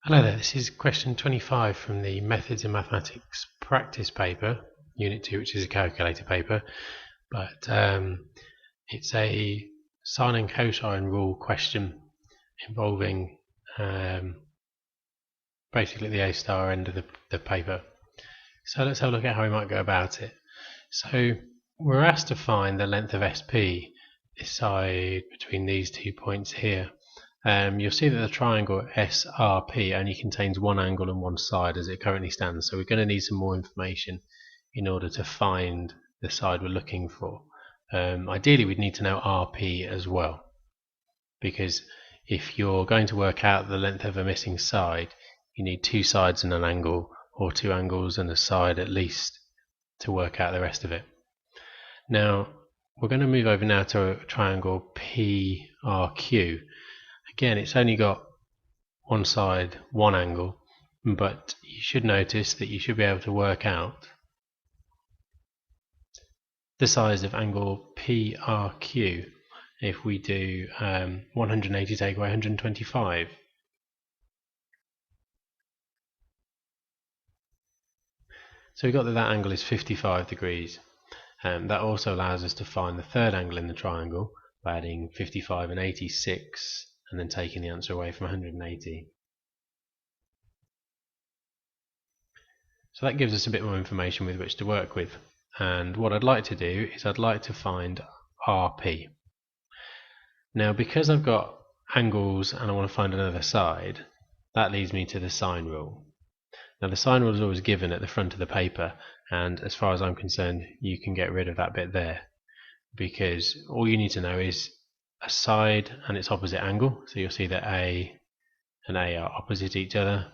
Hello there, this is question 25 from the Methods in Mathematics Practice Paper, Unit 2, which is a calculator paper, but it's a sine and cosine rule question involving basically the A star end of the paper. So let's have a look at how we might go about it. So we're asked to find the length of SP, this side between these 2 points here. You'll see that the triangle SRP only contains one angle and one side as it currently stands, so we're going to need some more information in order to find the side we're looking for. Ideally we'd need to know RP as well, because if you're going to work out the length of a missing side, you need two sides and an angle, or two angles and a side at least, to work out the rest of it. Now we're going to move over now to a triangle PRQ. Again, it's only got one side, one angle, but you should notice that you should be able to work out the size of angle PRQ if we do 180 take away 125. So we've got that angle is 55 degrees. That also allows us to find the third angle in the triangle by adding 55 and 86 and then taking the answer away from 180. So that gives us a bit more information with which to work with. And what I'd like to do is I'd like to find RP. Now because I've got angles and I want to find another side, that leads me to the sine rule. Now the sine rule is always given at the front of the paper, and as far as I'm concerned you can get rid of that bit there, because all you need to know is a side and its opposite angle. So you'll see that A and A are opposite each other,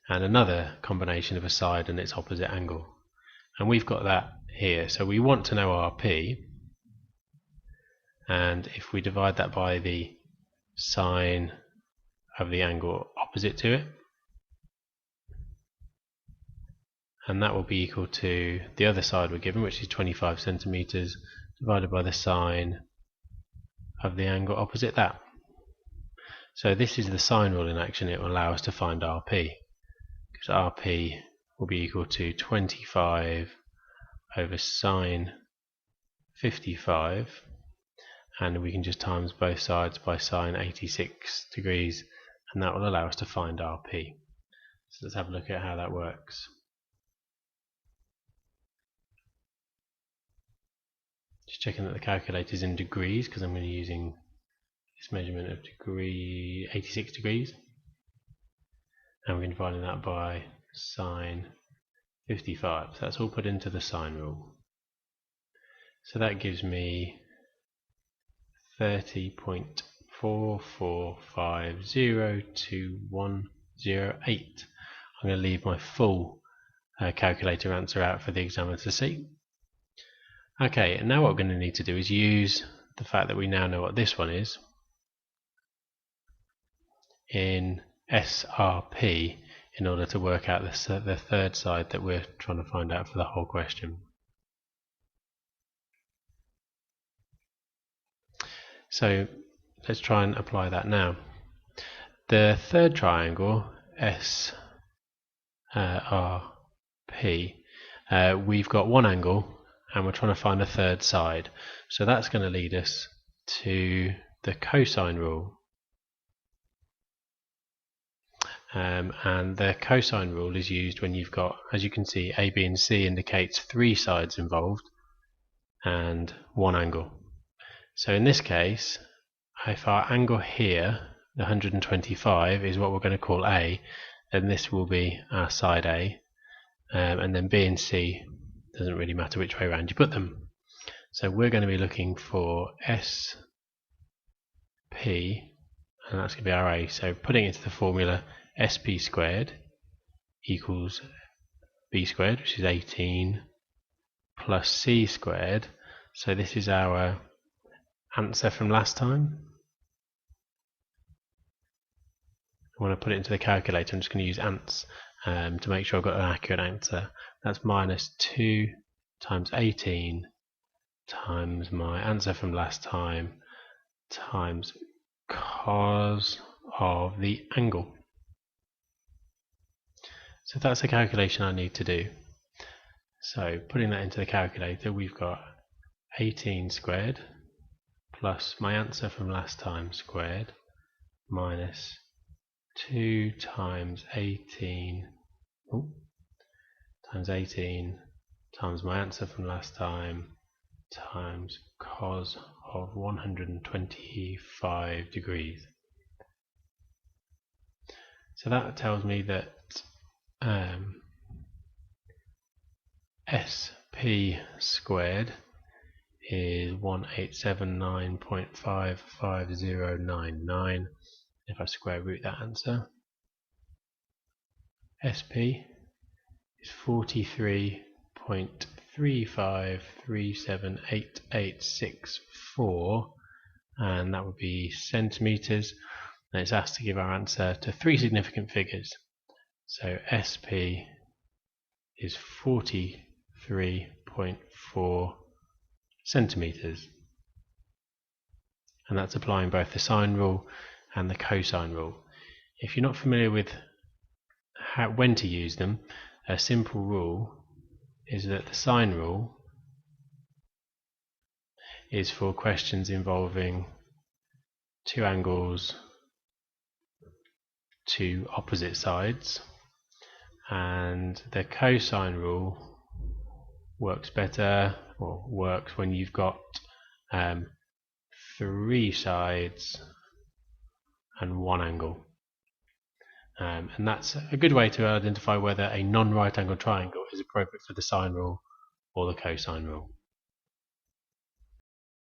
and another combination of a side and its opposite angle, and we've got that here. So we want to know RP, and if we divide that by the sine of the angle opposite to it, and that will be equal to the other side we're given, which is 25 centimeters, divided by the sine of the angle opposite that. So this is the sine rule in action. It will allow us to find RP, because RP will be equal to 25 over sine 55, and we can just times both sides by sine 86 degrees, and that will allow us to find RP. So let's have a look at how that works. Just checking that the calculator is in degrees, because I'm going to be using this measurement of 86 degrees, and we're dividing that by sine 55. So that's all put into the sine rule. So that gives me 30.4450218. I'm going to leave my full calculator answer out for the examiner to see. Okay, and now what we're going to need to do is use the fact that we now know what this one is in SRP in order to work out the third side that we're trying to find out for the whole question. So let's try and apply that now. The third triangle, SRP, we've got one angle and we're trying to find a third side. So that's going to lead us to the cosine rule. And the cosine rule is used when you've got, as you can see, A, B and C indicates three sides involved and one angle. So in this case, if our angle here, the 125, is what we're going to call A, then this will be our side A, and then B and C, doesn't really matter which way around you put them. So we're going to be looking for SP, and that's going to be our A. So putting it into the formula, SP squared equals B squared, which is 18, plus C squared. So this is our answer from last time. I want to put it into the calculator. I'm just going to use ants to make sure I've got an accurate answer. That's minus 2 times 18 times my answer from last time times cos of the angle. So that's a calculation I need to do. So putting that into the calculator, we've got 18 squared plus my answer from last time squared minus 2 times 18 times 18 times my answer from last time times cos of 125 degrees. So that tells me that SP squared is 1879.55099 if I square root that answer. SP is 43.35378864, and that would be centimeters, and it's asked to give our answer to 3 significant figures. So SP is 43.4 centimeters, and that's applying both the sine rule and the cosine rule. If you're not familiar with when to use them, a simple rule is that the sine rule is for questions involving two angles, two opposite sides, and the cosine rule works better, or works when you've got 3 sides and 1 angle. And that's a good way to identify whether a non-right angled triangle is appropriate for the sine rule or the cosine rule.